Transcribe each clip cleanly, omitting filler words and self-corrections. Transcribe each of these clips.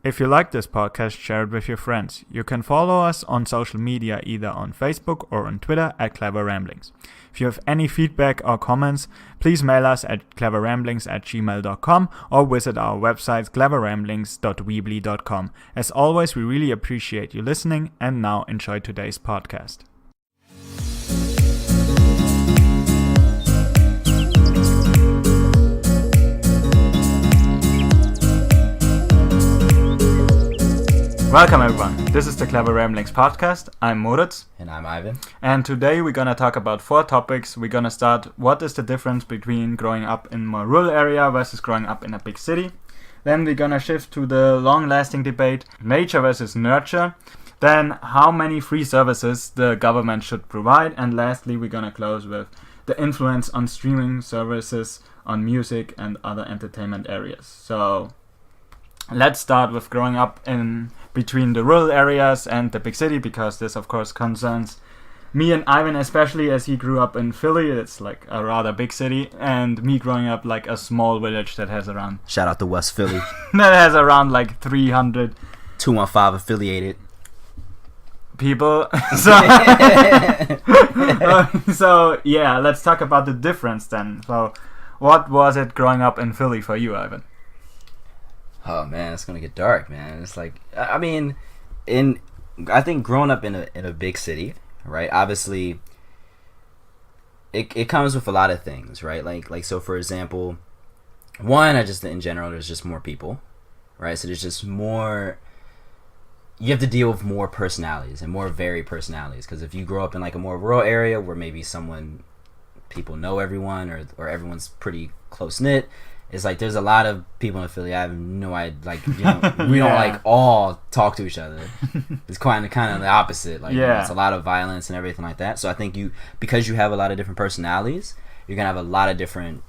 If you like this podcast, share it with your friends. You can follow us on social media either on Facebook or on Twitter at cleverramblings. If you have any feedback or comments, please mail us at cleverramblings@gmail.com or visit our website cleverramblings.weebly.com. As always, we really appreciate you listening, and now enjoy today's podcast. Welcome everyone, this is the Clever Ramblings podcast. I'm Moritz. And I'm Ivan. And today we're gonna talk about 4 topics. We're gonna start what is the difference between growing up in a more rural area versus growing up in a big city. Then we're gonna shift to the long-lasting debate, nature versus nurture. Then how many free services the government should provide. And lastly, we're gonna close with the influence on streaming services on music and other entertainment areas. So let's start with growing up in between the rural areas and the big city, because this of course concerns me and Ivan, especially as he grew up in Philly. It's like a rather big city, and me growing up like a small village that has around Shout out to West Philly. that has around like 300 215 affiliated people. So yeah, let's talk about the difference then. So what was it growing up in Philly for you, Ivan? Oh man, it's gonna get dark, man. It's like, I mean, I think growing up in a big city, right? Obviously, it comes with a lot of things, right? Like so, for example, in general, there's just more people, right? So there's just more. You have to deal with more personalities and more varied personalities, because if you grow up in like a more rural area where maybe people know everyone, or everyone's pretty close knit. It's like there's a lot of people in Philly. I have no idea. Like, we don't like all talk to each other. It's kind of the opposite. Like, it's a lot of violence and everything like that. So I think because you have a lot of different personalities, you're gonna have a lot of different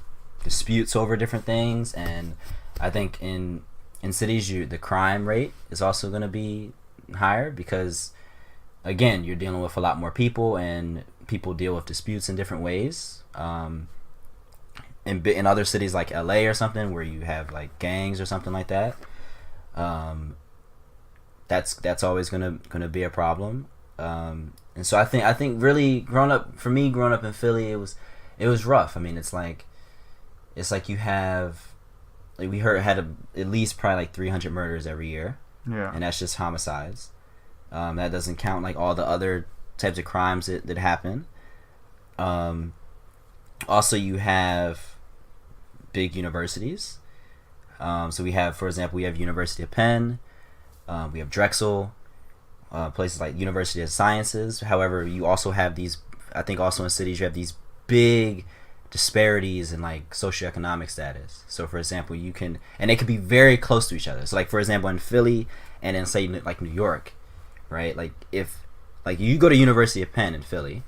disputes over different things. And I think in cities, the crime rate is also gonna be higher, because again, you're dealing with a lot more people, and people deal with disputes in different ways. In other cities like LA or something, where you have like gangs or something like that, that's always gonna be a problem. And so I think really growing up in Philly, it was rough. I mean, it's like you have, like, had at least probably like 300 murders every year, and that's just homicides. That doesn't count like all the other types of crimes that happen. Also, you have big universities. So we have, for example, University of Penn, we have Drexel, places like University of Sciences. However, you also have these, I think also in cities, you have these big disparities in like socioeconomic status. So for example, and they could be very close to each other. So like, for example, in Philly and in say like New York, right? Like if like you go to University of Penn in Philly,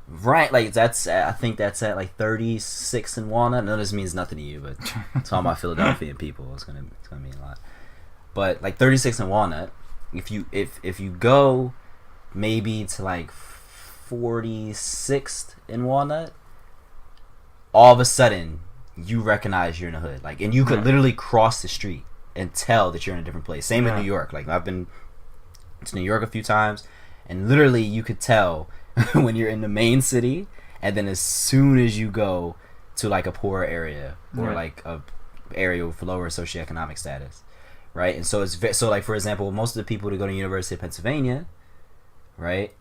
right, like I think that's at like 36 in Walnut. No, this means nothing to you, but talking about Philadelphian people, it's gonna mean a lot. But like 36 in Walnut, if you go maybe to like 46th in Walnut, all of a sudden you recognize you're in the hood, like, and you could literally cross the street and tell that you're in a different place. Same in New York. Like, I've been to New York a few times, and literally you could tell when you're in the main city, and then as soon as you go to like a poorer area, or like a area with lower socioeconomic status, right? And so so like, for example, most of the people who go to University of Pennsylvania, right,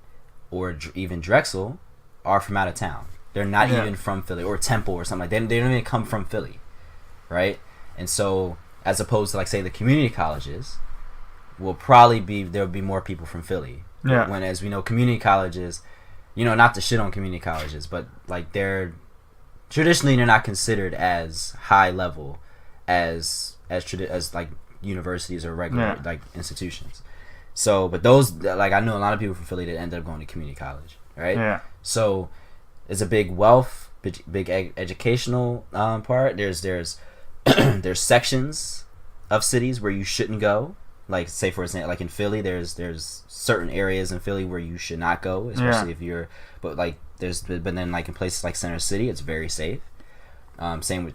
or even Drexel, are from out of town. They're not even from Philly, or Temple or something like that. They don't even come from Philly, right? And so as opposed to like say the community colleges, there'll be more people from Philly. Yeah. When, as we know, community colleges, not to shit on community colleges, but like they're not considered as high level as like universities or regular like institutions. So, but those, like, I know a lot of people from Philly that end up going to community college, right? Yeah. So it's a big wealth, big educational part. There's there's sections of cities where you shouldn't go. Like, say for example, like in Philly, there's certain areas in Philly where you should not go, especially if you're. But then like in places like Center City, it's very safe. Same with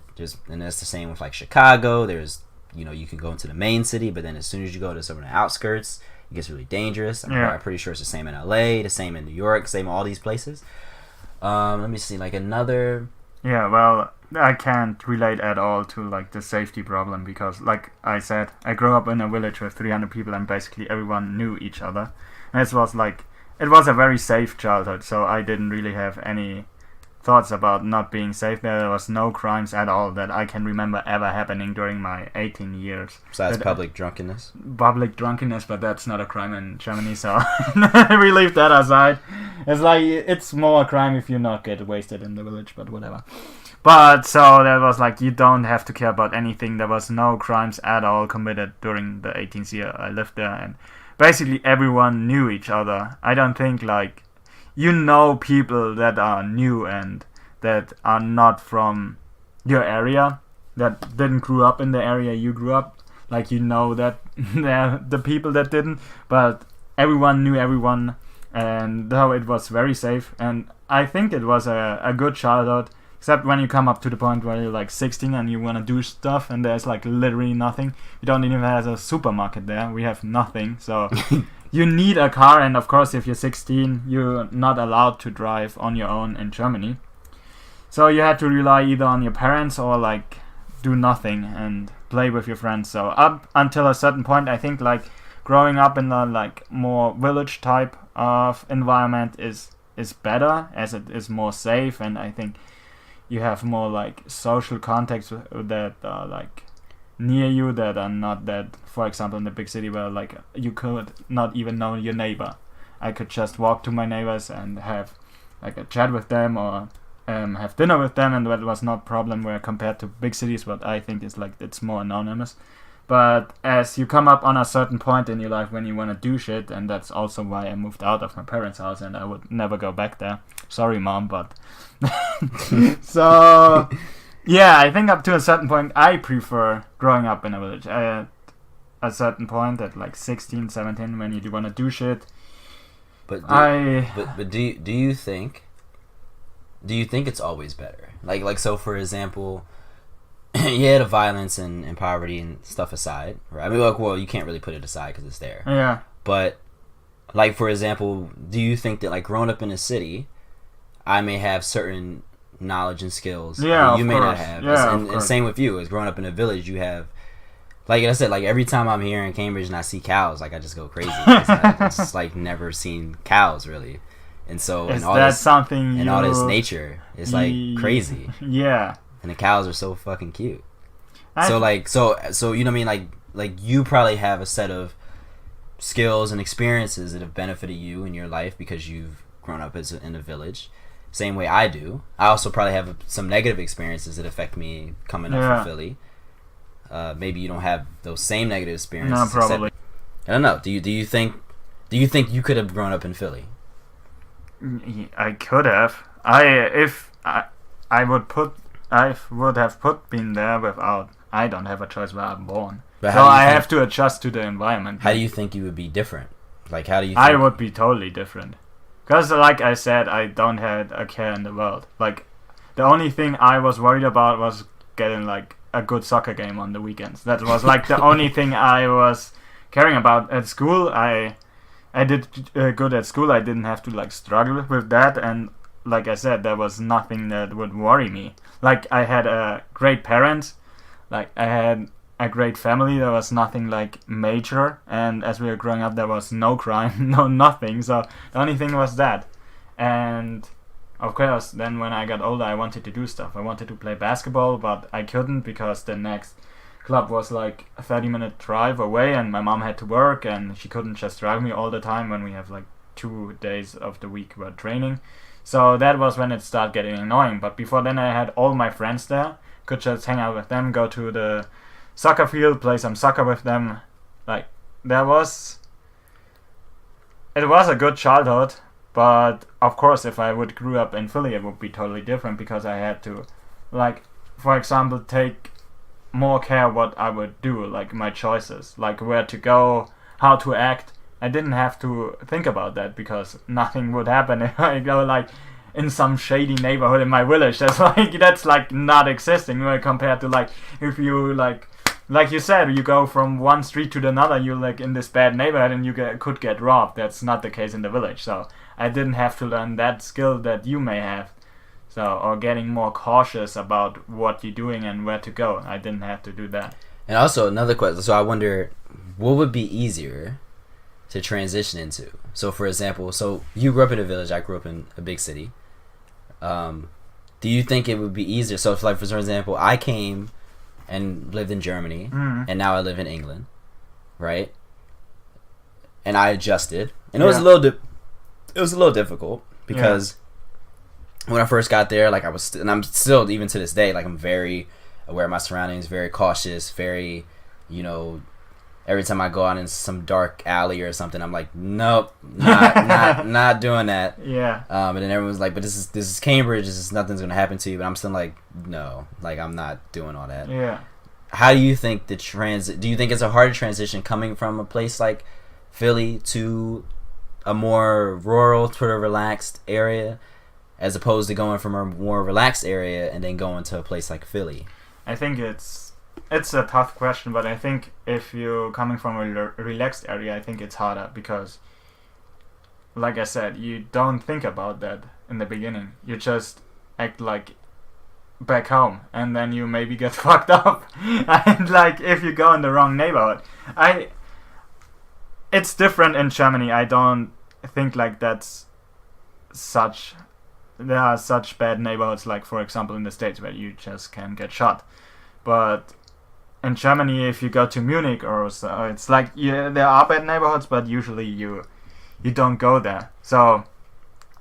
and that's the same with like Chicago. There's you can go into the main city, but then as soon as you go to some of the outskirts, it gets really dangerous. I'm pretty sure it's the same in LA, the same in New York, same in all these places. Let me see, like another. Yeah, well, I can't relate at all to like the safety problem because, like I said, I grew up in a village with 300 people and basically everyone knew each other. And it was a very safe childhood, so I didn't really have any thoughts about not being safe. There was no crimes at all that I can remember ever happening during my 18 years. Besides public drunkenness? Public drunkenness, but that's not a crime in Germany, so we leave that aside. It's like, it's more a crime if you not get wasted in the village, but whatever. But, so there was like, you don't have to care about anything. There was no crimes at all committed during the 18th year I lived there, and basically everyone knew each other. I don't think like, people that are new and that are not from your area, that didn't grow up in the area you grew up, like that they're the people that didn't, but everyone knew everyone, and though it was very safe, and I think it was a good childhood, except when you come up to the point where you're like 16 and you want to do stuff and there's like literally nothing. You don't even have a supermarket there, we have nothing, so you need a car, and of course if you're 16 you're not allowed to drive on your own in Germany, so you had to rely either on your parents or like do nothing and play with your friends. So up until a certain point, I think like growing up in a like more village type of environment is better, as it is more safe, and I think you have more like social contacts that are like near you, that are not that, for example, in the big city where like you could not even know your neighbor. I could just walk to my neighbors and have like a chat with them or have dinner with them, and that was not a problem, where compared to big cities, what I think is like it's more anonymous. But as you come up on a certain point in your life when you want to do shit, and that's also why I moved out of my parents' house and I would never go back there. Sorry, Mom, but so yeah, I think up to a certain point I prefer growing up in a village. At a certain point, at like 16, 17, when you do want to do shit. But do you think it's always better? Like so, for example, yeah, the violence and poverty and stuff aside, right? I mean, like, well, you can't really put it aside because it's there. Yeah. But like, for example, do you think that like growing up in a city, I may have certain knowledge and skills that you may not have? Yeah, and same with you. As growing up in a village, you have, like I said, like every time I'm here in Cambridge and I see cows, like I just go crazy. It's just like never seen cows really, and so and all this nature is like crazy. Yeah. And the cows are so fucking cute. So you know what I mean? Like you probably have a set of skills and experiences that have benefited you in your life because you've grown up in a village. Same way I do. I also probably have some negative experiences that affect me coming up from Philly. Maybe you don't have those same negative experiences. No, probably. I don't know. Do you think you could have grown up in Philly? I could have. I would have been there without. I don't have a choice where I'm born. So I have to adjust to the environment. How do you think you would be different? Like, how do you think I would be totally different. Because, like I said, I don't have a care in the world. Like, the only thing I was worried about was getting, like, a good soccer game on the weekends. That was, like, the only thing I was caring about. At school, I did good at school. I didn't have to, like, struggle with that. And, like I said, there was nothing that would worry me. Like, I had a great parents. Like, I had a great family. There was nothing like major, and as we were growing up there was no crime, no nothing, so the only thing was that. And of course then when I got older I wanted to do stuff. I wanted to play basketball, but I couldn't because the next club was like a 30-minute drive away and my mom had to work and she couldn't just drive me all the time when we have like 2 days of the week were training. So that was when it started getting annoying. But before then I had all my friends there, could just hang out with them, go to the soccer field, play some soccer with them. Like, it was a good childhood, but of course if I would grew up in Philly it would be totally different because I had to, like, for example, take more care what I would do, like my choices, like where to go, how to act. I didn't have to think about that because nothing would happen if I go like in some shady neighborhood in my village. That's like not existing compared to like if you like like you said, you go from one street to another, you're like in this bad neighborhood and you could get robbed. That's not the case in the village. So I didn't have to learn that skill that you may have. So, or getting more cautious about what you're doing and where to go. I didn't have to do that. And also another question. So I wonder, what would be easier to transition into? So for example, so you grew up in a village. I grew up in a big city. Do you think it would be easier? So if, like, for example, I came and lived in Germany, and now I live in England, right? And I adjusted, and it was a little difficult because when I first got there, like, and I'm still, even to this day, like, I'm very aware of my surroundings, very cautious, very, you know, every time I go out in some dark alley or something, I'm like, nope, not doing that. Yeah. And then everyone's like, but this is Cambridge. Nothing's gonna happen to you. But I'm still like, no, like, I'm not doing all that. Yeah. How do you think do you think it's a harder transition coming from a place like Philly to a more rural, sort of relaxed area, as opposed to going from a more relaxed area and then going to a place like Philly? I think it's a tough question, but I think if you're coming from a relaxed area, I think it's harder because, like I said, you don't think about that in the beginning. You just act like back home, and then you maybe get fucked up. And like, if you go in the wrong neighborhood, it's different in Germany. I don't think like that's there are such bad neighborhoods, like, for example, in the States, where you just can get shot. But in Germany, if you go to Munich or so, it's like, there are bad neighborhoods, but usually you don't go there. So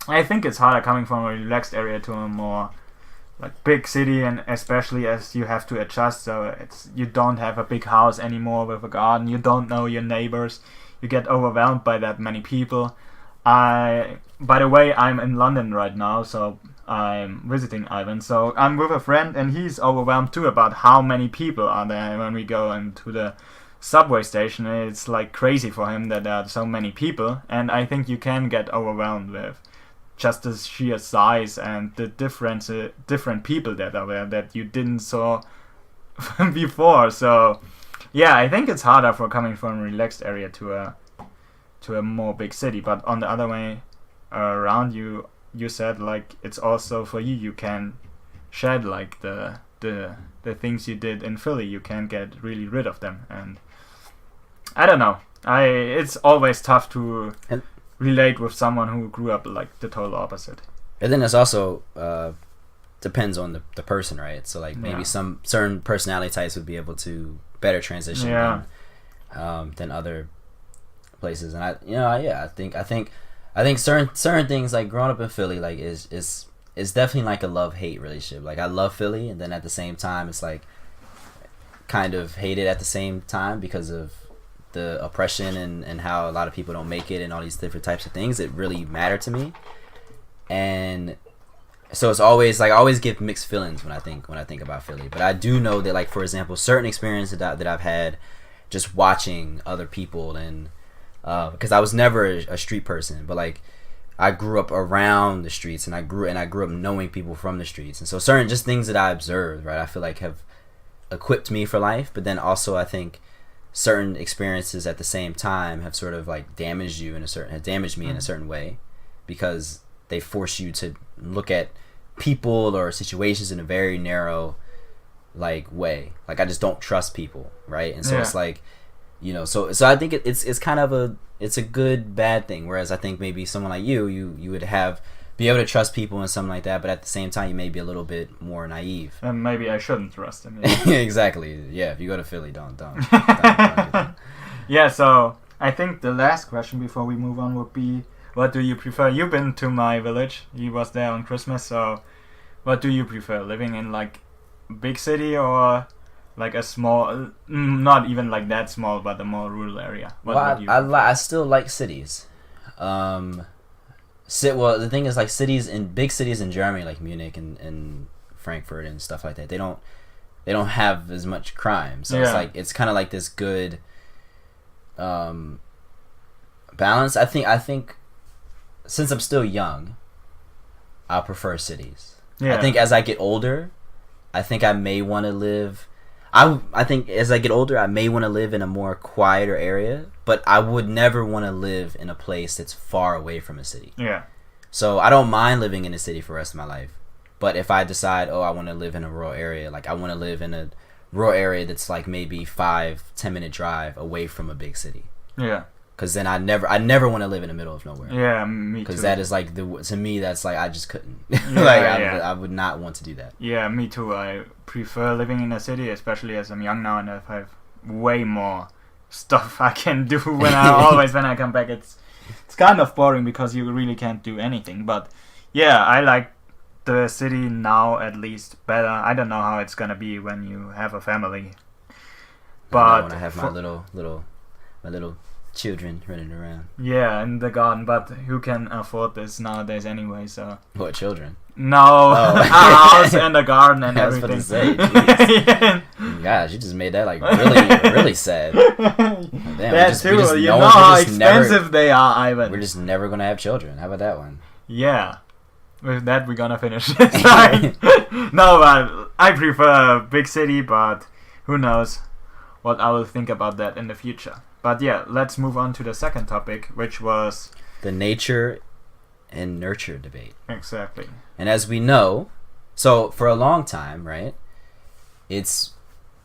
I think it's harder coming from a relaxed area to a more like big city, and especially as you have to adjust. So you don't have a big house anymore with a garden. You don't know your neighbors. You get overwhelmed by that many people. By the way, I'm in London right now, so I'm visiting Ivan. So I'm with a friend, and he's overwhelmed too about how many people are there when we go into the subway station. It's like crazy for him that there are so many people, and I think you can get overwhelmed with just the sheer size and the different people that are there that you didn't saw before. So yeah, I think it's harder for coming from a relaxed area to a more big city. But on the other way around, you said, like, it's also for you can shed like the things you did in Philly. You can get really rid of them, and I don't know. It's always tough to relate with someone who grew up like the total opposite. And then it's also depends on the person, right? So like maybe some certain personality types would be able to better transition than other places. And I think certain things, like growing up in Philly, like is definitely like a love-hate relationship. Like, I love Philly, and then at the same time it's like kind of hate it at the same time because of the oppression and how a lot of people don't make it and all these different types of things that really matter to me. And so it's always like, I always get mixed feelings when I think about Philly. But I do know that, like, for example, certain experiences that I've had just watching other people, and because I was never a street person, but like I grew up around the streets, and I grew up knowing people from the streets. And so certain just things that I observed, right, I feel like have equipped me for life. But then also I think certain experiences at the same time have sort of like damaged me in a certain way, because they force you to look at people or situations in a very narrow like way. Like, I just don't trust people, right? And so it's like, so I think it's kind of it's a good bad thing. Whereas I think maybe someone like you would be able to trust people and something like that, but at the same time you may be a little bit more naive. And maybe I shouldn't trust them. Exactly. Yeah, if you go to Philly, don't do Yeah, so I think the last question before we move on would be, what do you prefer? You've been to my village. You was there on Christmas, so what do you prefer? Living in like big city or like a small, not even like that small, but a more rural area? I still like cities. Well, the thing is, like, big cities in Germany, like Munich and Frankfurt and stuff like that, they don't have as much crime. So it's kind of like this good balance. I think since I'm still young, I prefer cities. Yeah. I think as I get older, I think I may want to live. I think as I get older, I may want to live in a more quieter area, but I would never want to live in a place that's far away from a city. Yeah. So I don't mind living in a city for the rest of my life. But if I decide, I want to live in a rural area, like I want to live in a rural area that's like maybe 5-10 minute drive away from a big city. Yeah. Because then I never want to live in the middle of nowhere. Yeah, me too. Because that is like to me that's like I just couldn't. Yeah, I would not want to do that. Yeah, me too. I prefer living in a city, especially as I'm young now and I have way more stuff I can do when I come back. It's kind of boring because you really can't do anything. But yeah, I like the city now at least better. I don't know how it's gonna be when you have a family. But when I have my little children running around. Yeah, in the garden, but who can afford this nowadays anyway, so... What, children? No, a house and a garden and everything. I was about to say, yeah. Gosh, you just made that like really, really sad. Damn, That too, you know how expensive they are, Ivan. We're just never gonna have children. How about that one? Yeah. With that, we're gonna finish this time. No, but I prefer a big city, but who knows what I will think about that in the future. But yeah, let's move on to the second topic, which was... the nature and nurture debate. Exactly. And as we know, so for a long time, right, it's...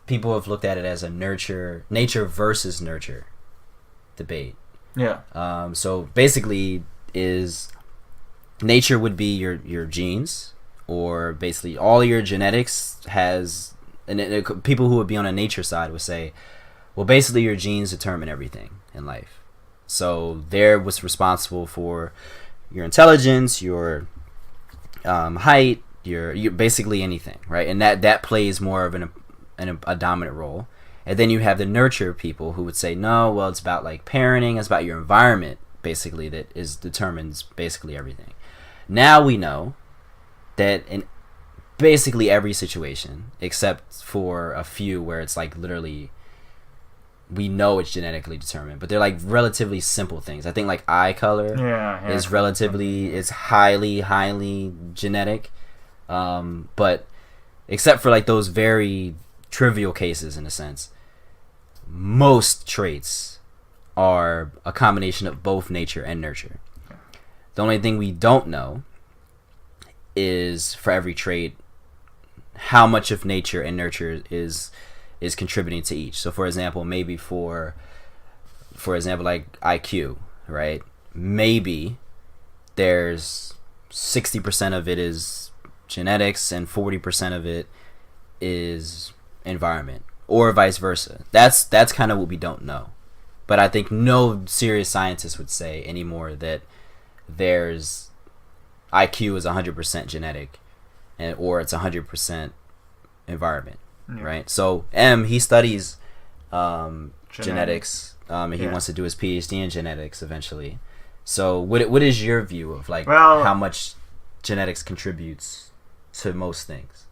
people have looked at it as a nature versus nurture debate. Yeah. So basically is... nature would be your genes, or basically all your genetics has... and people who would be on a nature side would say... well, basically, your genes determine everything in life. So they're what's responsible for your intelligence, your height, your basically anything, right? And that plays more of a dominant role. And then you have the nurture people who would say, no, well, it's about like parenting, it's about your environment, basically, that determines basically everything. Now we know that in basically every situation, except for a few where it's like literally... we know it's genetically determined, but they're like relatively simple things. I think like eye color is relatively, it's highly genetic. But except for like those very trivial cases in a sense, most traits are a combination of both nature and nurture. The only thing we don't know is for every trait how much of nature and nurture is contributing to each. So for example, maybe for example like IQ, right? Maybe there's 60% of it is genetics and 40% of it is environment, or vice versa. That's kind of what we don't know. But I think no serious scientist would say anymore that there's IQ is 100% genetic or it's 100% environment. Yeah. Right, so he studies genetics. He wants to do his PhD in genetics eventually. So, what is your view of like how much genetics contributes to most things?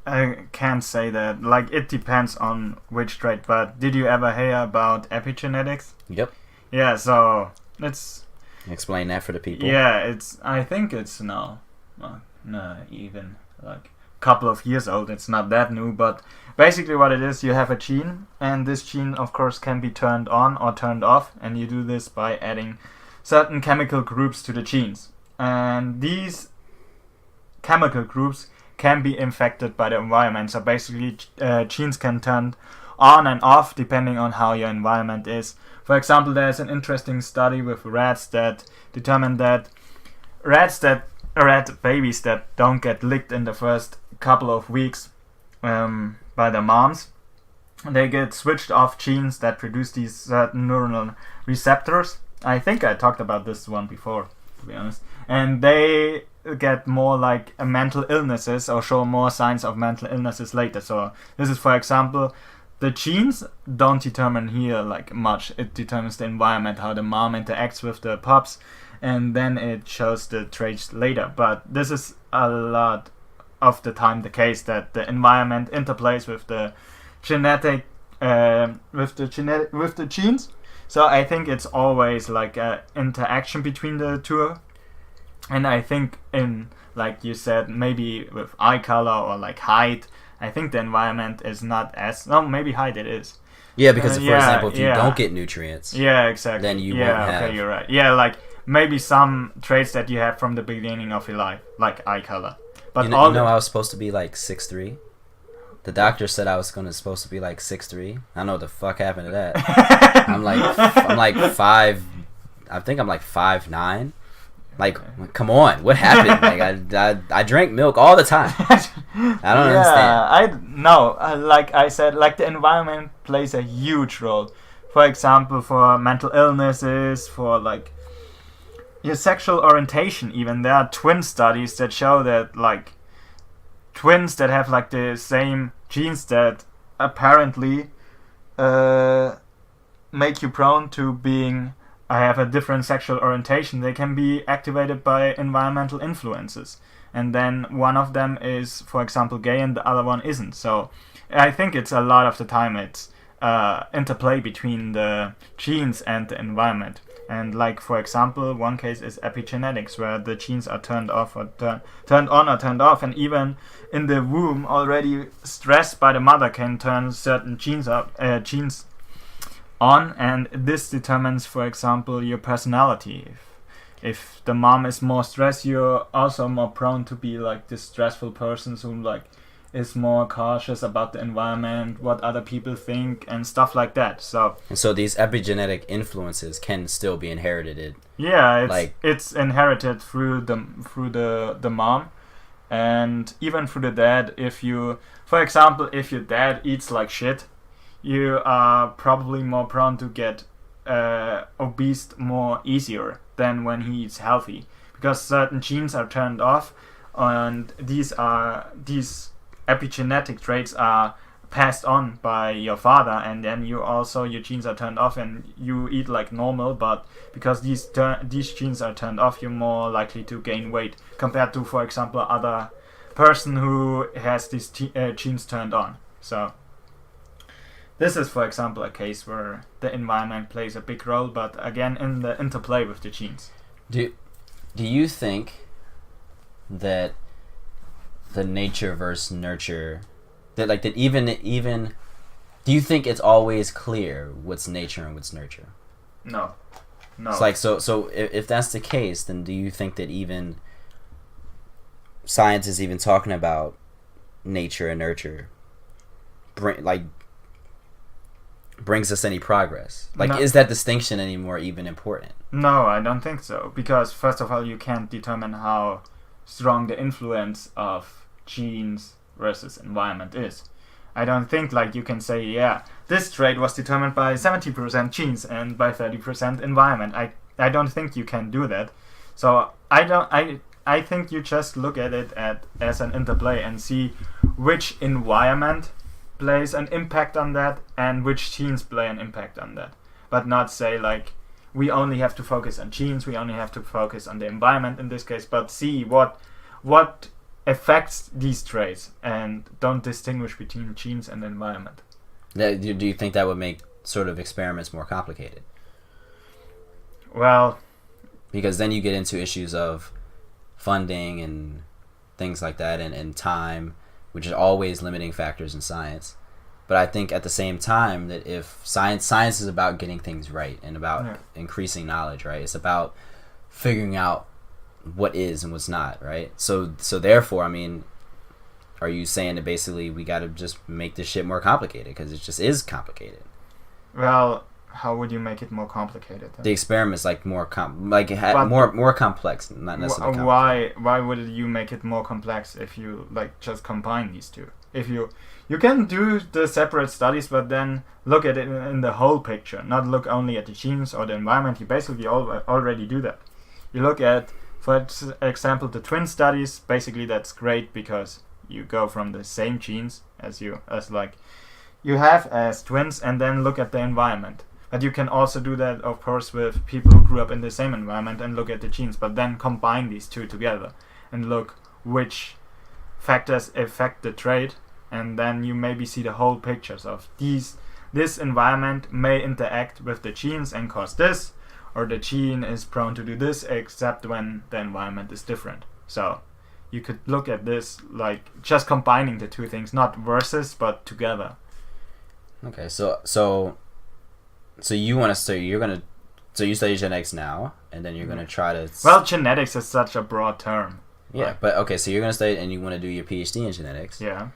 I can't say that. Like, it depends on which trait. But did you ever hear about epigenetics? Yep. Yeah. So let's explain that for the people. Yeah, I think it's now, no, even like couple of years old. It's not that new, but basically what it is, you have a gene, and this gene of course can be turned on or turned off, and you do this by adding certain chemical groups to the genes, and these chemical groups can be infected by the environment. So basically genes can turn on and off depending on how your environment is. For example, there's an interesting study with rats that determined that rat babies that don't get licked in the first couple of weeks by their moms, they get switched off genes that produce these certain neuronal receptors. I think I talked about this one before, to be honest. And they get more like mental illnesses or show more signs of mental illnesses later. So this is, for example, the genes don't determine here like much. It determines the environment, how the mom interacts with the pups, and then it shows the traits later. But this is a lot of the time the case, that the environment interplays with the genetic with the genes. So I think it's always like an interaction between the two. And I think in, like you said, maybe with eye color or like height, I think the environment is not as... No, maybe height it is. Yeah, because for example, if you don't get nutrients, exactly. then you won't have... Okay, you're right. Yeah, like maybe some traits that you have from the beginning of your life, like eye color. But you know, I was supposed to be like 6'3". The doctor said I was supposed to be like 6'3". I don't know what the fuck happened to that. I'm like 5. I think I'm like 5'9". Like, come on, what happened? Like, I drink milk all the time. I don't understand. Like I said, like the environment plays a huge role. For example, for mental illnesses, for like your sexual orientation. Even there are twin studies that show that like twins that have like the same genes that apparently make you prone to being have a different sexual orientation, they can be activated by environmental influences. And then one of them is, for example, gay and the other one isn't. So I think it's a lot of the time it's interplay between the genes and the environment. And like, for example, one case is epigenetics, where the genes are turned off or turned on or turned off. And even in the womb, already stress by the mother can turn certain genes on, and this determines, for example, your personality. If the mom is more stressed, you're also more prone to be like this stressful person who like is more cautious about the environment, what other people think, and stuff like that. So these epigenetic influences can still be inherited. Yeah, it's inherited through the mom, and even through the dad. If you, for example, if your dad eats like shit, you are probably more prone to get obese more easier than when he eats healthy, because certain genes are turned off, and these epigenetic traits are passed on by your father, and then your genes are turned off and you eat like normal, but because these genes are turned off, you're more likely to gain weight compared to, for example, other person who has these genes turned on. So this is, for example, a case where the environment plays a big role, but again, in the interplay with the genes. Do you think that the nature versus nurture, that even do you think it's always clear what's nature and what's nurture? No. It's like, so if that's the case, then do you think that even science is even talking about nature and nurture brings us any progress? Is that distinction anymore even important? No, I don't think so. Because first of all, you can't determine how strong the influence of genes versus environment is. I don't think like you can say, yeah, this trait was determined by 70% genes and by 30% environment. I don't think you can do that. So I think you just look at it as an interplay and see which environment plays an impact on that and which genes play an impact on that, but not say like we only have to focus on genes, we only have to focus on the environment in this case, but see what affects these traits and don't distinguish between genes and environment. Do you think that would make sort of experiments more complicated? Well, because then you get into issues of funding and things like that, and time, which is always limiting factors in science. But I think at the same time that if science is about getting things right and about increasing knowledge, right? It's about figuring out what is and what's not, right? So therefore, I mean, are you saying that basically we got to just make this shit more complicated because it just is complicated? Well, how would you make it more complicated then? The experiment's like more more complex, not necessarily complicated. Why would you make it more complex if you like just combine these two? If you can do the separate studies, but then look at it in the whole picture, not look only at the genes or the environment. You basically already do that. You look at, for example, the twin studies. Basically, that's great because you go from the same genes as you have as twins, and then look at the environment. But you can also do that, of course, with people who grew up in the same environment and look at the genes, but then combine these two together and look which factors affect the trait, and then you maybe see the whole pictures of this environment may interact with the genes and cause this, or the gene is prone to do this except when the environment is different. So you could look at this like just combining the two things, not versus but together. Okay, so you want to study? So you study genetics now, and then you're gonna try to. Well, genetics is such a broad term. Yeah, right? but okay, so you're gonna study, and you want to do your PhD in genetics. Yeah.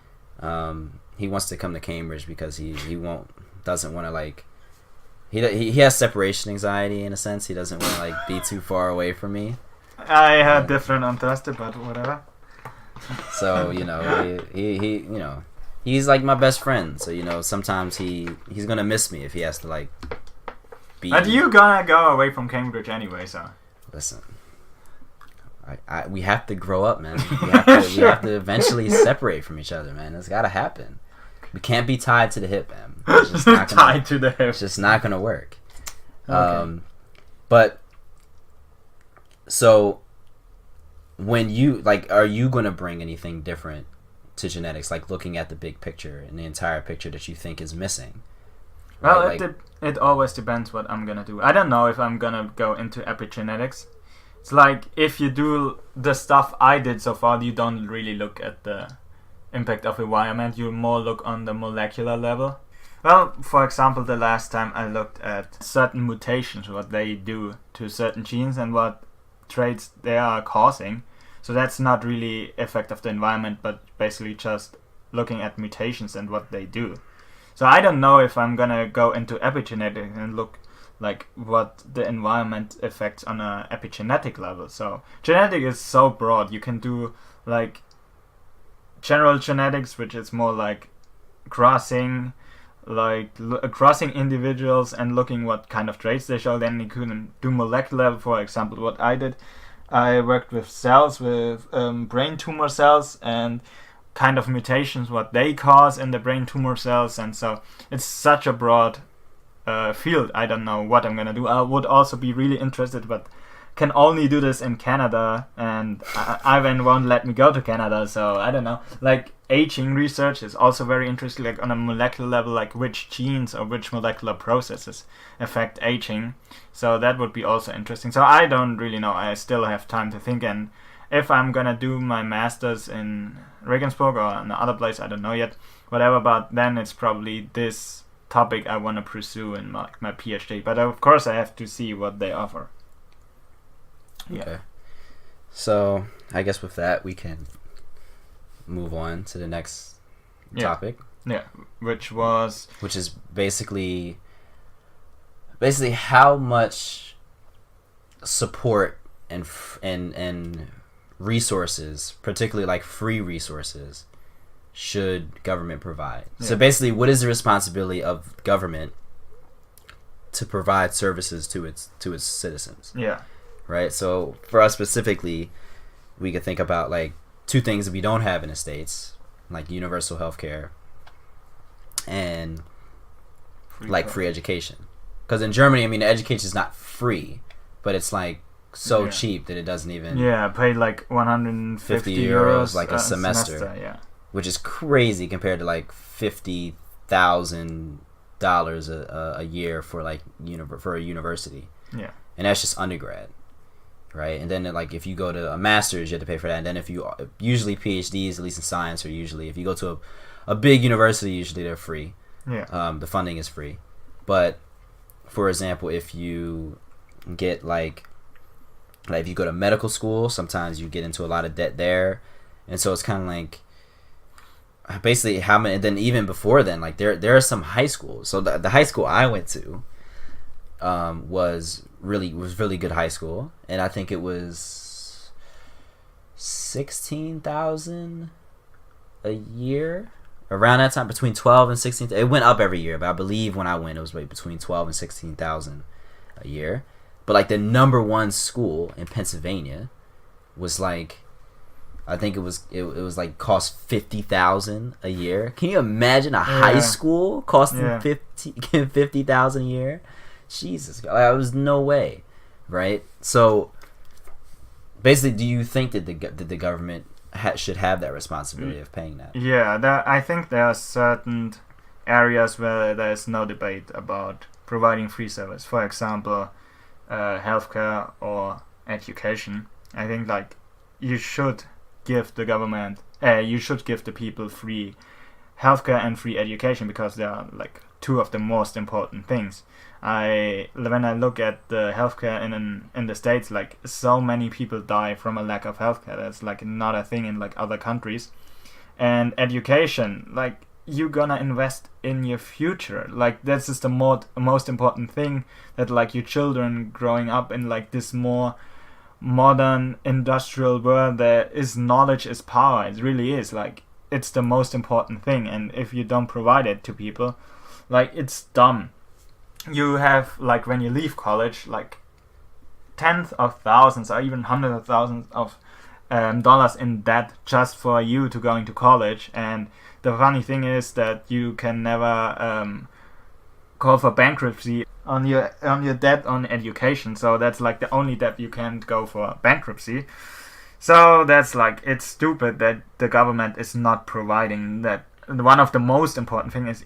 He wants to come to Cambridge because he doesn't want to like. He has separation anxiety in a sense. He doesn't want to like be too far away from me. I had different interested, but whatever. So he he's like my best friend. So sometimes he's gonna miss me if he has to like. But you gonna go away from Cambridge anyway, so. Listen, we have to grow up, man. We have to eventually separate from each other, man. It's gotta happen. We can't be tied to the hip, man. It's just not gonna, tied to the hip. It's just not gonna work. Okay. But so when you are you gonna bring anything different to genetics, like looking at the big picture and the entire picture that you think is missing? Well, right? it always depends what I'm gonna do. I don't know if I'm gonna go into epigenetics. It's like if you do the stuff I did so far, you don't really look at the impact of environment. You more look on the molecular level. Well, for example, the last time I looked at certain mutations, what they do to certain genes and what traits they are causing. So that's not really effect of the environment, but basically just looking at mutations and what they do. So I don't know if I'm gonna go into epigenetics and look like what the environment affects on a epigenetic level. So genetic is so broad. You can do like general genetics, which is more like crossing individuals and looking what kind of traits they show. Then you can do molecular level. For example, what I did, I worked with cells, with brain tumor cells, and kind of mutations what they cause in the brain tumor cells. And so it's such a broad field. I don't know what I'm gonna do. I would also be really interested, but can only do this in Canada, and Ivan won't let me go to Canada, so I don't know. Like aging research is also very interesting, like on a molecular level, like which genes or which molecular processes affect aging. So that would be also interesting. So I don't really know. I still have time to think, and if I'm gonna do my master's in Regensburg or in another place, I don't know yet, whatever, but then it's probably this topic I want to pursue in my PhD. But of course I have to see what they offer. Yeah. Okay. So I guess with that we can move on to the next topic. Yeah, which is basically how much support and resources, particularly like free resources, should government provide. Yeah. So basically, what is the responsibility of government to provide services to its citizens? Yeah. Right. So for us specifically, we could think about like two things that we don't have in the States, like universal healthcare and free education. Because in Germany, I mean, the education is not free, but it's like so cheap that it doesn't even pay like 150 euros like a semester. Yeah. Which is crazy compared to like $50,000 a year for like for a university. Yeah. And that's just undergrad, right? And then like if you go to a master's, you have to pay for that. And then if you usually PhDs, at least in science, or usually if you go to a big university, usually they're free. Yeah. The funding is free, but for example, if you get like if you go to medical school, sometimes you get into a lot of debt there, and so it's kind of like. Basically, how many? Then even before then, like there are some high schools. So the high school I went to was really good high school, and I think it was 16,000 a year around that time, between 12 and 16. It went up every year, but I believe when I went, it was between 12 and 16,000 a year. But like the number one school in Pennsylvania was like. I think it was like cost $50,000 a year. Can you imagine a high school costing $50,000 a year? Jesus, there was no way, right? So basically, do you think that the government should have that responsibility of paying that? Yeah, I think there are certain areas where there is no debate about providing free service. For example, healthcare or education. I think like you should give the government, you should give the people free healthcare and free education, because they are like two of the most important things. When I look at the healthcare in the States, like so many people die from a lack of healthcare. That's like not a thing in like other countries. And education, like you're gonna invest in your future. Like this is the most important thing, that like your children growing up in like this more modern industrial world, there is knowledge is power. It really is. Like it's the most important thing, and if you don't provide it to people, like it's dumb. You have like when you leave college, like tens of thousands or even hundreds of thousands of dollars in debt just for you to going to college. And the funny thing is that you can never call for bankruptcy on your debt on education. So that's like the only debt you can't go for bankruptcy. So that's like, it's stupid that the government is not providing that. One of the most important thing is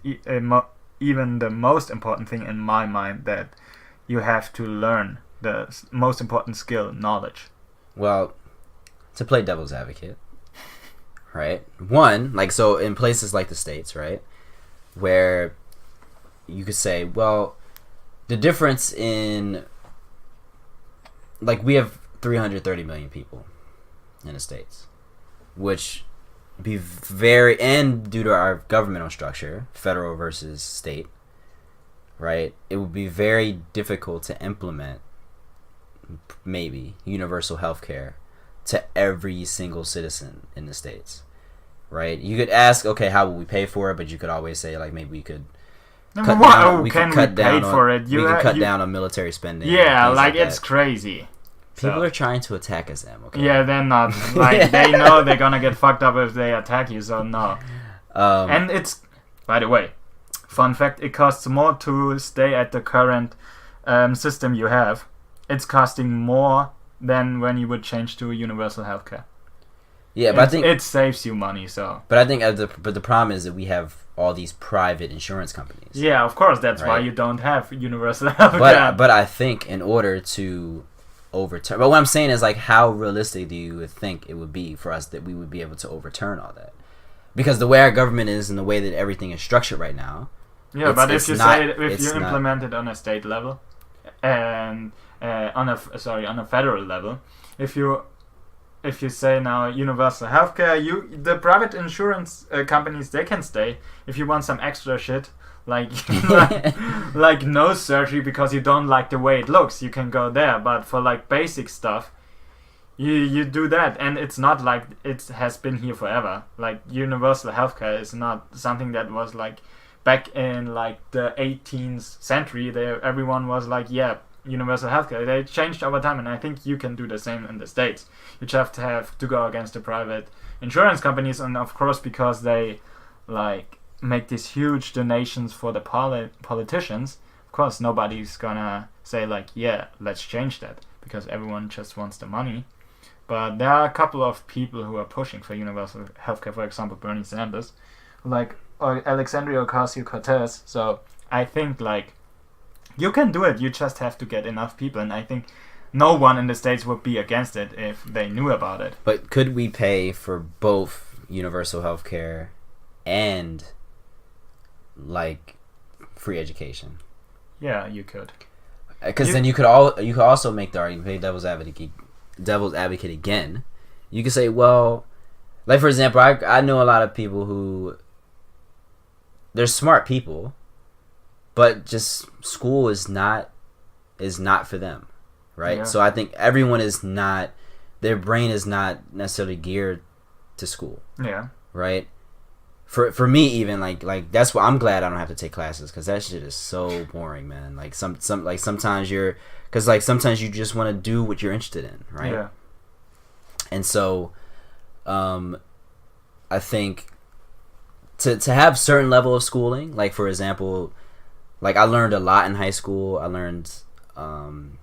even the most important thing in my mind, that you have to learn the most important skill, knowledge. Well, to play devil's advocate, right? One, like, so in places like the States, right, where you could say, well, the difference in, like, we have 330 million people in the States, which be very, and due to our governmental structure, federal versus state, right, it would be very difficult to implement maybe universal health care to every single citizen in the States, right? You could ask, okay, how will we pay for it? But you could always say, like, maybe we could cut down on military spending. Yeah, like it's crazy. People are trying to attack us, Em, okay? Yeah, they're not. Like, they know they're gonna get fucked up if they attack you, so no. And it's, by the way, fun fact, it costs more to stay at the current system you have. It's costing more than when you would change to universal healthcare. Yeah, but I think it saves you money, so. But I think the problem is that we have all these private insurance companies. Yeah, of course, that's why you don't have universal healthcare. But I think in order to overturn, but what I'm saying is, like, how realistic do you think it would be for us that we would be able to overturn all that? Because the way our government is and the way that everything is structured right now. Yeah, but if you implement it on a state level and on a federal level, if you say now universal healthcare, the private insurance companies, they can stay. If you want some extra shit, like like nose surgery because you don't like the way it looks, you can go there. But for like basic stuff, you do that, and it's not like it has been here forever. Like universal healthcare is not something that was like back in like the 18th century. Everyone was like, yeah, universal healthcare. They changed over time, and I think you can do the same in the States. You just have to go against the private insurance companies, and of course, because they like make these huge donations for the politicians, of course nobody's gonna say like, yeah, let's change that, because everyone just wants the money. But there are a couple of people who are pushing for universal healthcare, for example Bernie Sanders, like, or Alexandria Ocasio-Cortez. So I think like you can do it, you just have to get enough people, and I think no one in the States would be against it if they knew about it. But could we pay for both universal healthcare and like free education? Yeah, you could. Because then you could also make the argument, play devil's advocate again. You could say, well, like for example, I know a lot of people who, they're smart people, but just school is not for them, right? Yeah. So I think everyone is not, their brain is not necessarily geared to school. Yeah. Right? For me, even like that's why I'm glad I don't have to take classes, because that shit is so boring, man. Like sometimes you just want to do what you're interested in, right? Yeah. And so, I think to have certain level of schooling, like for example, like I learned a lot in high school. I learned, some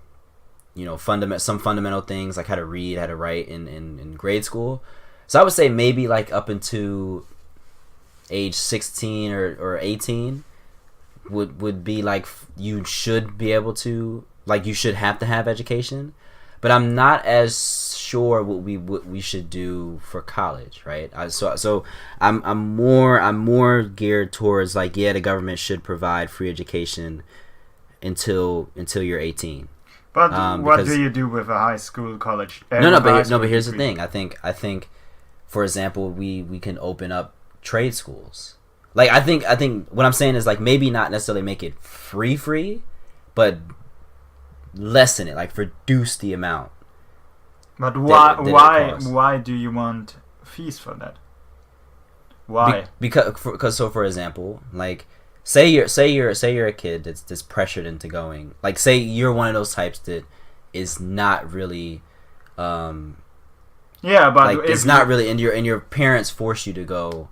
fundamental things, like how to read, how to write in grade school. So I would say maybe like up into age 16 or 18 would be like you should be able to, like you should have to have education. But I'm not as sure what we should do for college, right? So I'm more geared towards like, yeah, the government should provide free education until you're 18. But what do you do with a high school, college? But here's the thing. I think, for example, we can open up trade schools. Like I think what I'm saying is like maybe not necessarily make it free, but lessen it, like reduce the amount. But why do you want fees for that? Why? Because for example, like say you're a kid that's pressured into going, like say you're one of those types that is not really but like it's not really, and your parents force you to go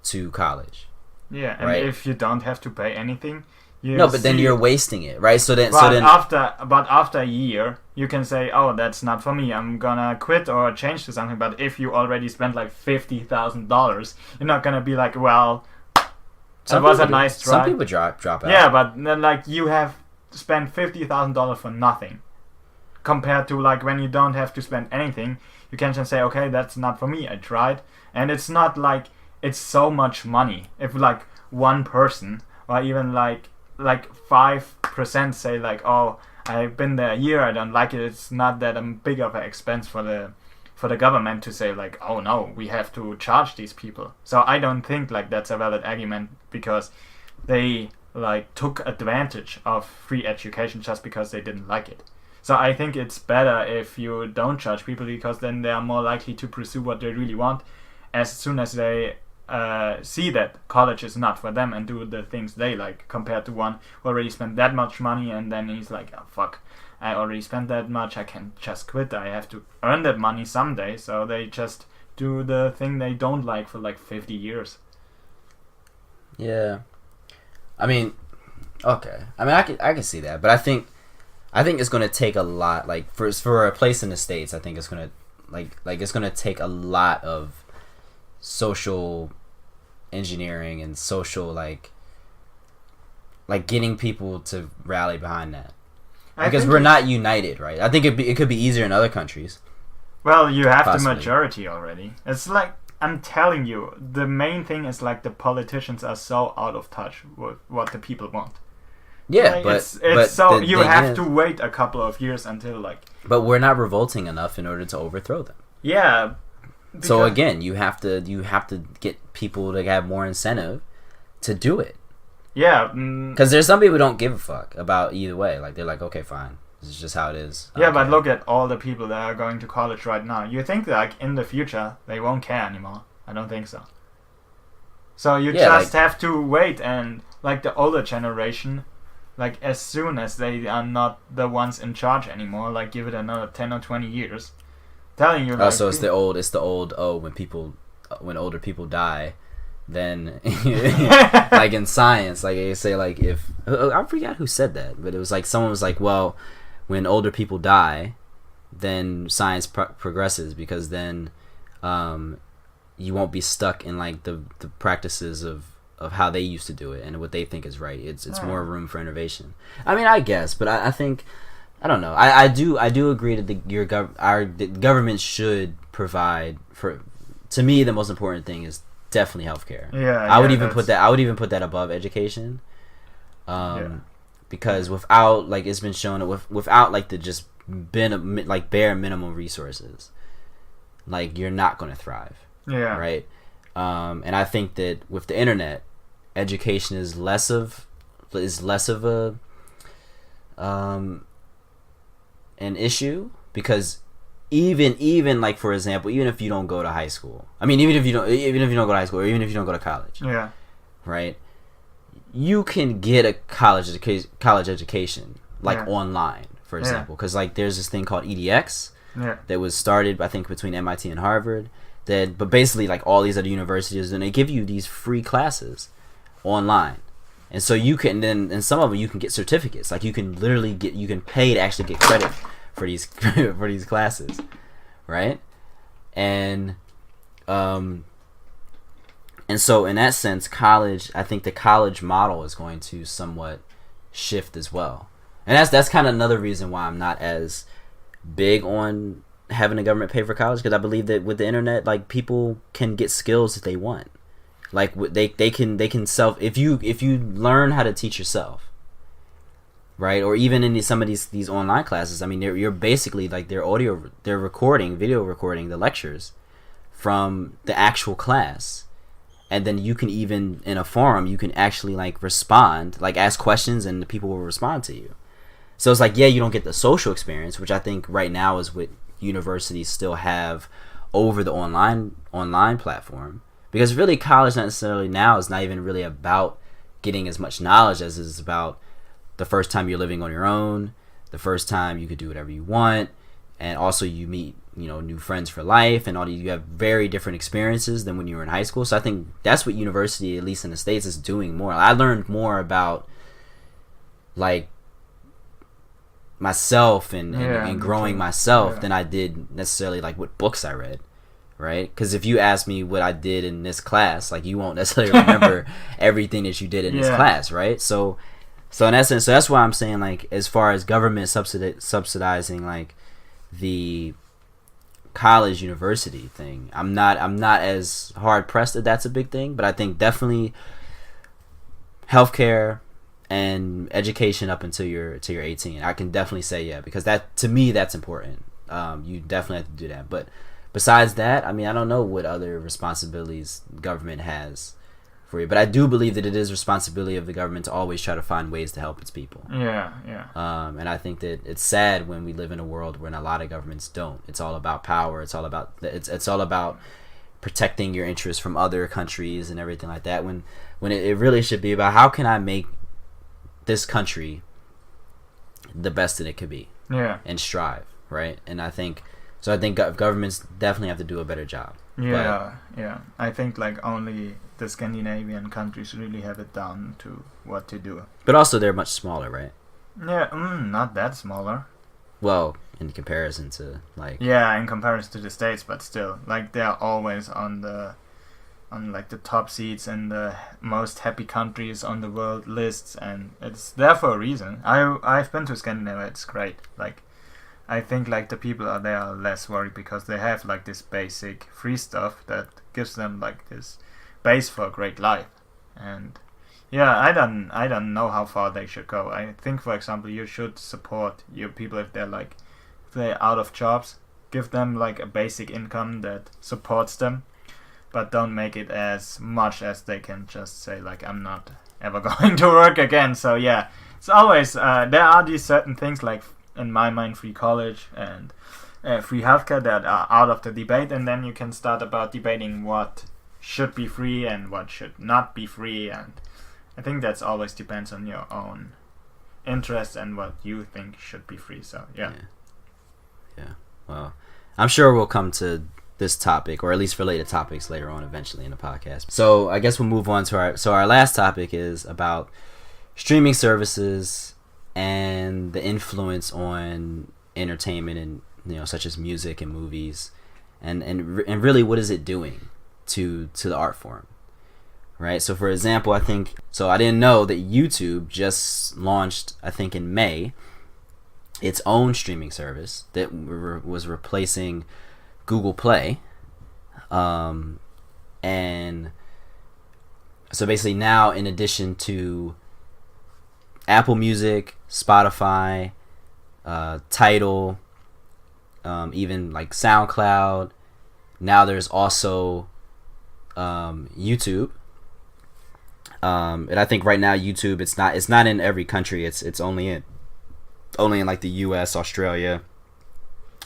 to college. Yeah, and right? If you don't have to pay anything, then you're wasting it, right? After a year, you can say, "Oh, that's not for me. I'm gonna quit or change to something." But if you already spent like $50,000, you're not gonna be like, "Well, that was a nice try." Some people drop out. Yeah, but then like you have spent $50,000 for nothing, compared to like when you don't have to spend anything, you can just say, "Okay, that's not for me. I tried," and it's not like it's so much money. If like one person or even like 5% say like, "Oh, I've been there a year, I don't like it," it's not that big of an expense for the government to say like, "Oh no, we have to charge these people." So I don't think like that's a valid argument, because they like took advantage of free education just because they didn't like it. So I think it's better if you don't charge people, because then they are more likely to pursue what they really want as soon as they see that college is not for them and do the things they like, compared to one who already spent that much money and then he's like, "Oh fuck, I already spent that much, I can just quit, I have to earn that money someday." So they just do the thing they don't like for like 50 years. Yeah, I mean, okay, I mean I can see that, but I think it's gonna take a lot, like for a place in the States. I think it's gonna like it's gonna take a lot of social engineering and social like getting people to rally behind that, because we're not united, right? I think it could be easier in other countries. Well, you have possibly the majority already. It's like, I'm telling you, the main thing is like the politicians are so out of touch with what the people want. Yeah, like, but so you have to wait a couple of years until like. But we're not revolting enough in order to overthrow them. Yeah. So again, you have to get people to have more incentive to do it. Yeah. Because there's some people who don't give a fuck about either way. Like they're like, okay, fine, this is just how it is. Yeah, but look at all the people that are going to college right now. You think like in the future they won't care anymore? I don't think so. So you just have to wait, and like the older generation, like as soon as they are not the ones in charge anymore, like give it another 10 or 20 years. Telling you, like, so it's the old when older people die, then like in science, like they say, like if I forgot who said that, but it was like someone was like, well, when older people die, then science progresses, because then you won't be stuck in like the practices of how they used to do it and what they think is right. It's more room for innovation. I mean, I guess, but I think. I don't know. I do agree that the government should provide for. To me, the most important thing is definitely healthcare. Yeah, I would even put that above education. Because without, like it's been shown, without like the just bare minimum resources, like you're not going to thrive. Yeah. Right. And I think that with the internet, education is less of a an issue, because even like, for example, even if you don't go to high school, I mean, even if you don't go to high school, or even if you don't go to college, yeah, right, you can get a college education like online, for example, because like there's this thing called EDX that was started, I think, between MIT and Harvard, but basically like all these other universities, and they give you these free classes online. And so you can then, in some of them, you can get certificates. Like you can literally you can pay to actually get credit for these for these classes, right? And so in that sense, college, I think the college model is going to somewhat shift as well. And that's kind of another reason why I'm not as big on having the government pay for college, because I believe that with the internet, like, people can get skills that they want. Like, they can self, if you learn how to teach yourself, right? Or even in some of these online classes, I mean, you're basically, like, they're video recording the lectures from the actual class. And then you can even, in a forum, you can actually, like, respond, like, ask questions, and the people will respond to you. So it's like, yeah, you don't get the social experience, which I think right now is what universities still have over the online platform. Because really, college not necessarily now is not even really about getting as much knowledge as it is about the first time you're living on your own, the first time you could do whatever you want, and also you meet, new friends for life, and you have very different experiences than when you were in high school. So I think that's what university, at least in the States, is doing more. I learned more about, like, myself and growing myself than I did necessarily, like, what books I read, right? Because if you ask me what I did in this class, like, you won't necessarily remember everything that you did in this class, right? So in essence, so that's why I'm saying, like, as far as government subsidizing, like, the college university thing, I'm not as hard pressed that that's a big thing, but I think definitely healthcare and education up until you're 18, I can definitely say because that, to me, that's important. You definitely have to do that. But besides that, I mean, I don't know what other responsibilities government has for you, but I do believe that it is responsibility of the government to always try to find ways to help its people. And I think that it's sad when we live in a world when a lot of governments don't. It's all about power. It's all about protecting your interests from other countries and everything like that. When it really should be about, how can I make this country the best that it could be, and strive, right? And I think governments definitely have to do a better job. I think, like, only the Scandinavian countries really have it down to what to do. But also they're much smaller, right? Not that smaller. Well, in comparison to, like, in comparison to the States, but still, like, they're always on the top seats in the most happy countries on the world lists, and it's there for a reason. I've been to Scandinavia. It's great. Like, I think, like, the people are there are less worried because they have, like, this basic free stuff that gives them, like, this base for a great life. And I don't know how far they should go. I think, for example, you should support your people if they're out of jobs. Give them, like, a basic income that supports them, but don't make it as much as they can just say, like, I'm not ever going to work again. So it's always there are these certain things, like, in my mind, free college and free healthcare, that are out of the debate, and then you can start about debating what should be free and what should not be free. And I think that's always depends on your own interest and what you think should be free. So well, I'm sure we'll come to this topic, or at least related topics, later on eventually in the podcast. So I guess we'll move on to our last topic is about streaming services and the influence on entertainment, and such as music and movies, and really, what is it doing to the art form, right? So for example, I didn't know that YouTube just launched, I think in May, its own streaming service that was replacing Google Play, and so basically now, in addition to Apple Music, Spotify, Tidal, even like SoundCloud, now there's also YouTube, and I think right now YouTube, it's not in every country. It's only in like the U.S., Australia,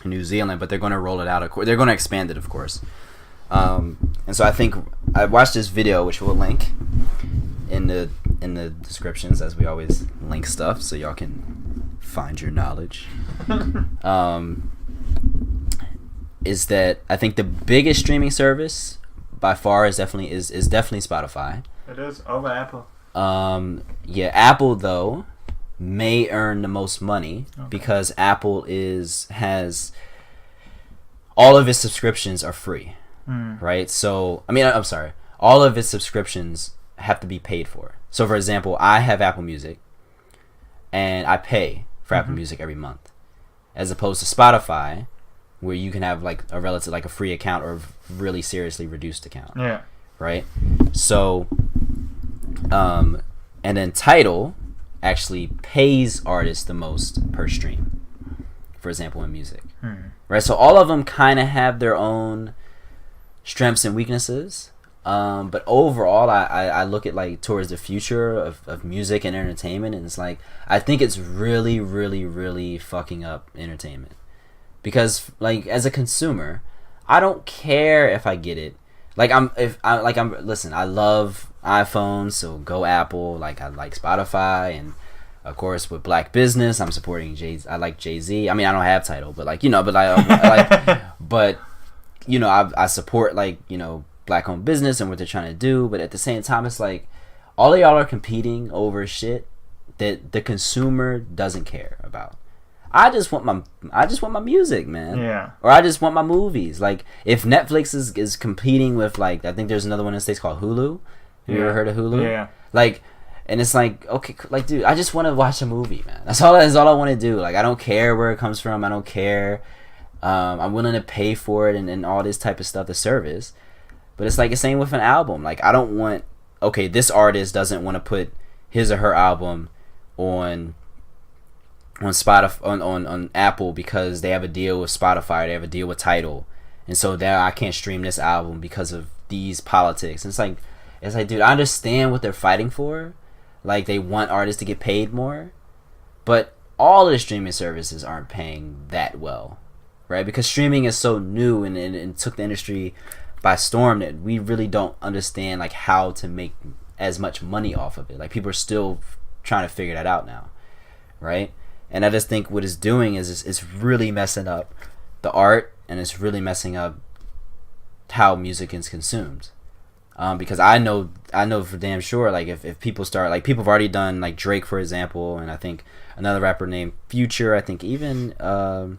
New Zealand, but they're going to roll it out. They're going to expand it, of course. And so I think I watched this video, which we'll link in the descriptions, as we always link stuff, so y'all can find your knowledge. Is that I think the biggest streaming service by far is definitely Spotify. It is over Apple. Apple though may earn the most money, because Apple has all of its subscriptions are free, right? So I'm sorry, all of its subscriptions have to be paid for. So for example, I have Apple Music, and I pay for Apple Music every month, as opposed to Spotify, where you can have like a relative, like a free account or really seriously reduced account. Yeah. Right. So, and then Tidal actually pays artists the most per stream. For example, in music. Right. So all of them kind of have their own strengths and weaknesses. But overall, I look at like towards the future of music and entertainment, and it's like I think it's really, really, really fucking up entertainment. Because like as a consumer, I don't care if I get it. Listen, I love iPhones, so go Apple. Like I like Spotify, and of course with Black business, I'm supporting I like Jay-Z. I mean, I don't have Tidal, but like I support like Black owned business and what they're trying to do. But at the same time, it's like all of y'all are competing over shit that the consumer doesn't care about. I just want my music, man. Yeah. Or I just want my movies. Like if Netflix is competing with like I think there's another one in the States called Hulu. Have you ever heard of Hulu? Yeah. Like, and it's like okay, like dude, I just want to watch a movie, man. That's all I want to do. Like I don't care where it comes from. I don't care. I'm willing to pay for it and all this type of stuff, the service. But it's like the same with an album. Like I don't want this artist doesn't want to put his or her album on Spotify on Apple because they have a deal with Spotify, they have a deal with Tidal, and so now I can't stream this album because of these politics. And it's like dude, I understand what they're fighting for, like they want artists to get paid more, but all of the streaming services aren't paying that well, right? Because streaming is so new and took the industry by storm that we really don't understand like how to make as much money off of it. Like people are still trying to figure that out now, right? And I just think what it's doing is it's really messing up the art, and it's really messing up how music is consumed. Because I know for damn sure, like if people start, like people have already done, like Drake for example, and I think another rapper named Future, I think even I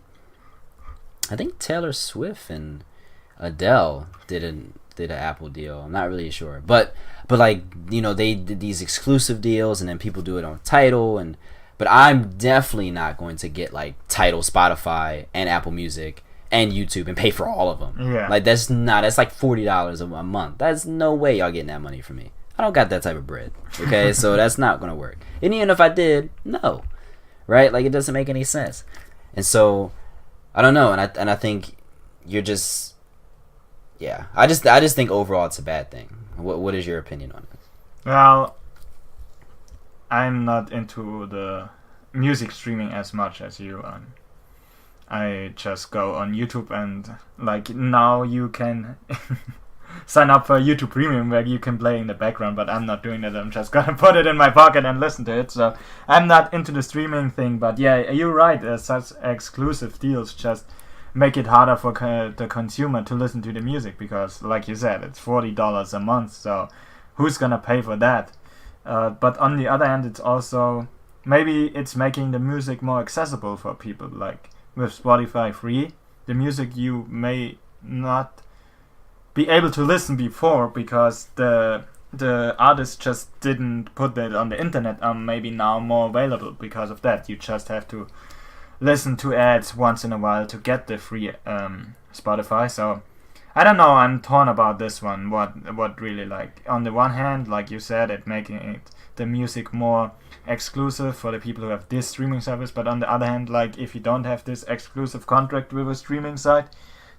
think Taylor Swift and Adele did an Apple deal. I'm not really sure, but like they did these exclusive deals, and then people do it on Tidal But I'm definitely not going to get like Tidal, Spotify, and Apple Music and YouTube and pay for all of them. Yeah. Like that's like $40 a month. That's no way y'all getting that money from me. I don't got that type of bread. Okay, so that's not gonna work. And even if I did, no, right? Like it doesn't make any sense. And so I don't know. And I think you're just, yeah. I just think overall it's a bad thing. What is your opinion on it? Well, I'm not into the music streaming as much as you are. I just go on YouTube, and like now you can sign up for YouTube Premium where you can play in the background, but I'm not doing that. I'm just gonna put it in my pocket and listen to it. So I'm not into the streaming thing, but yeah, you're right. Such exclusive deals just make it harder for the consumer to listen to the music, because like you said, it's $40 a month, so who's gonna pay for that? But on the other hand, it's also maybe it's making the music more accessible for people. Like with Spotify free, the music you may not be able to listen before because the artist just didn't put that on the internet, maybe now more available because of that. You just have to listen to ads once in a while to get the free Spotify. So I don't know, I'm torn about this one. What really, like, on the one hand, like you said, it making it the music more exclusive for the people who have this streaming service, but on the other hand, like if you don't have this exclusive contract with a streaming site,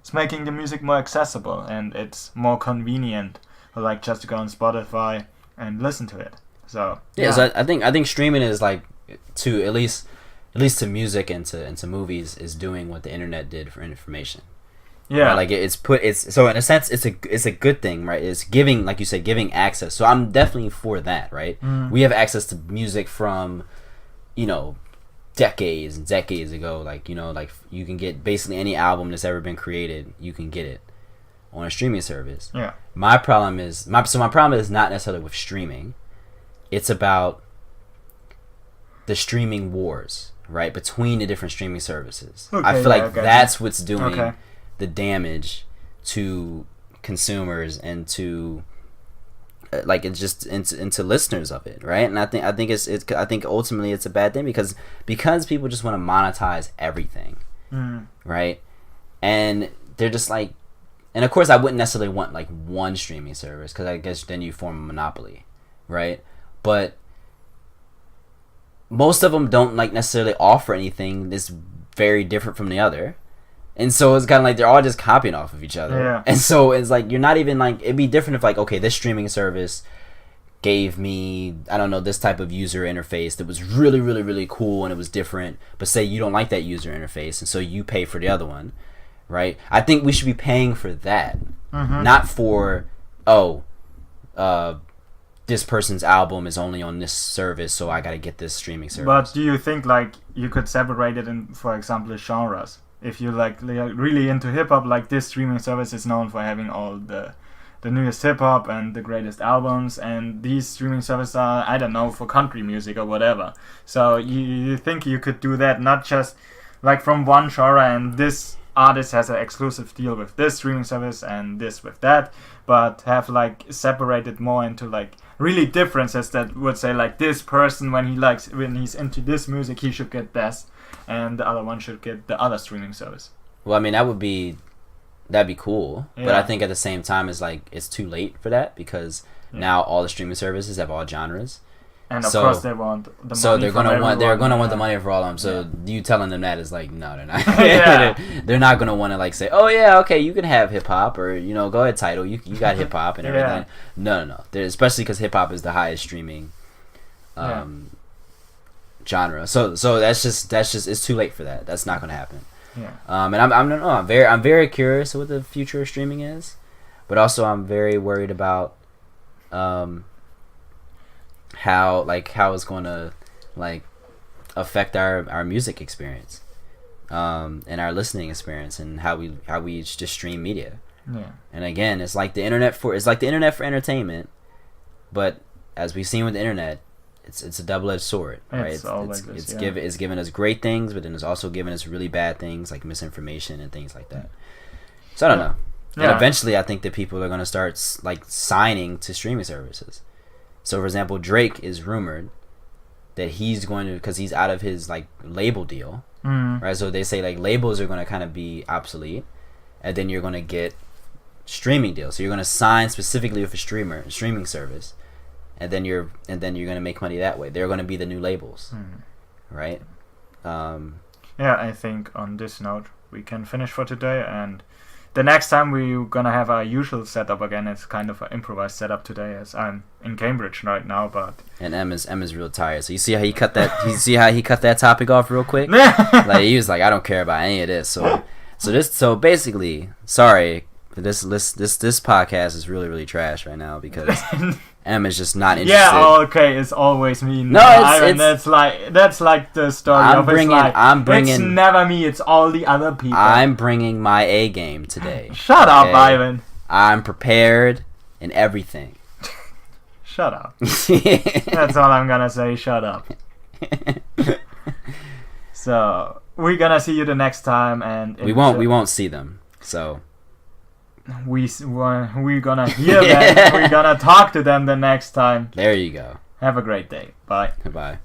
it's making the music more accessible and it's more convenient for like just to go on Spotify and listen to it. So yeah, so I think streaming is like to at least to music and to movies is doing what the internet did for information. Yeah, right? Like it's so in a sense it's a good thing, right? It's giving, like you said, giving access. So I'm definitely for that, right? We have access to music from, decades and decades ago. Like like you can get basically any album that's ever been created, you can get it on a streaming service. Yeah. My problem is not necessarily with streaming. It's about the streaming wars, right, between the different streaming services. Okay, I feel like that's what's doing the damage to consumers and to like it's just into listeners of it, right? And I think ultimately it's a bad thing because people just want to monetize everything, right? and they're just like, and of course I wouldn't necessarily want like one streaming service, because I guess then you form a monopoly, right? But most of them don't like necessarily offer anything that's very different from the other. And so it's kind of like they're all just copying off of each other. Yeah. And so it's like you're not even like, it'd be different if like, okay, this streaming service gave me, I don't know, this type of user interface that was really, really, really cool and it was different. But say you don't like that user interface and so you pay for the other one, right? I think we should be paying for that. Not for, this person's album is only on this service, so I gotta get this streaming service. But do you think like you could separate it in, for example, genres? If you're like really into hip hop, like this streaming service is known for having all the newest hip hop and the greatest albums, and these streaming services are, I don't know, for country music or whatever. So you think you could do that, not just like from one genre and this artist has an exclusive deal with this streaming service and this with that, but have like separated more into like really differences that would say like this person when he's into this music he should get this, and the other one should get the other streaming service. Well, I mean, that'd be cool, but I think at the same time it's like it's too late for that, because now all the streaming services have all genres, and of course they want the money. So they're gonna want the money for all of them. So you telling them that is like, no, they're not. They're not gonna want to like say, oh yeah, okay, you can have hip hop, or go ahead, Tidal, you got hip hop and everything. No. Especially because hip hop is the highest streaming genre. So that's just it's too late for that. That's not gonna happen. Yeah. And I'm very curious what the future of streaming is, but also I'm very worried about how it's going to like affect our music experience, and our listening experience, and how we just stream media. Yeah. And again, it's like the internet for entertainment, but as we've seen with the internet, it's a double-edged sword, right? It's given us great things, but then it's also given us really bad things like misinformation and things like that. So I don't know. And eventually, I think that people are going to start like signing to streaming services. So, for example, Drake is rumored that he's going to, because he's out of his like label deal, right? So they say like labels are going to kind of be obsolete, and then you're going to get streaming deals. So you're going to sign specifically with a streaming service. And then you're gonna make money that way. They're gonna be the new labels, right? I think on this note we can finish for today. And the next time we're gonna have our usual setup again. It's kind of an improvised setup today, as I'm in Cambridge right now. And Emma's real tired. So you see how he cut that? You see how he cut that topic off real quick? Like he was like, I don't care about any of this. So basically, sorry. This podcast is really, really trash right now because Emma's just not interested. Yeah, okay, it's always me. No, that's like the story of it's never me, it's all the other people. I'm bringing my A game today. Shut up, Ivan. I'm prepared in everything. Shut up. That's all I'm gonna say. Shut up. So we're gonna see you the next time, and we won't see them. So. We're gonna hear them. We're gonna talk to them the next time. There you go. Have a great day. Bye. Goodbye.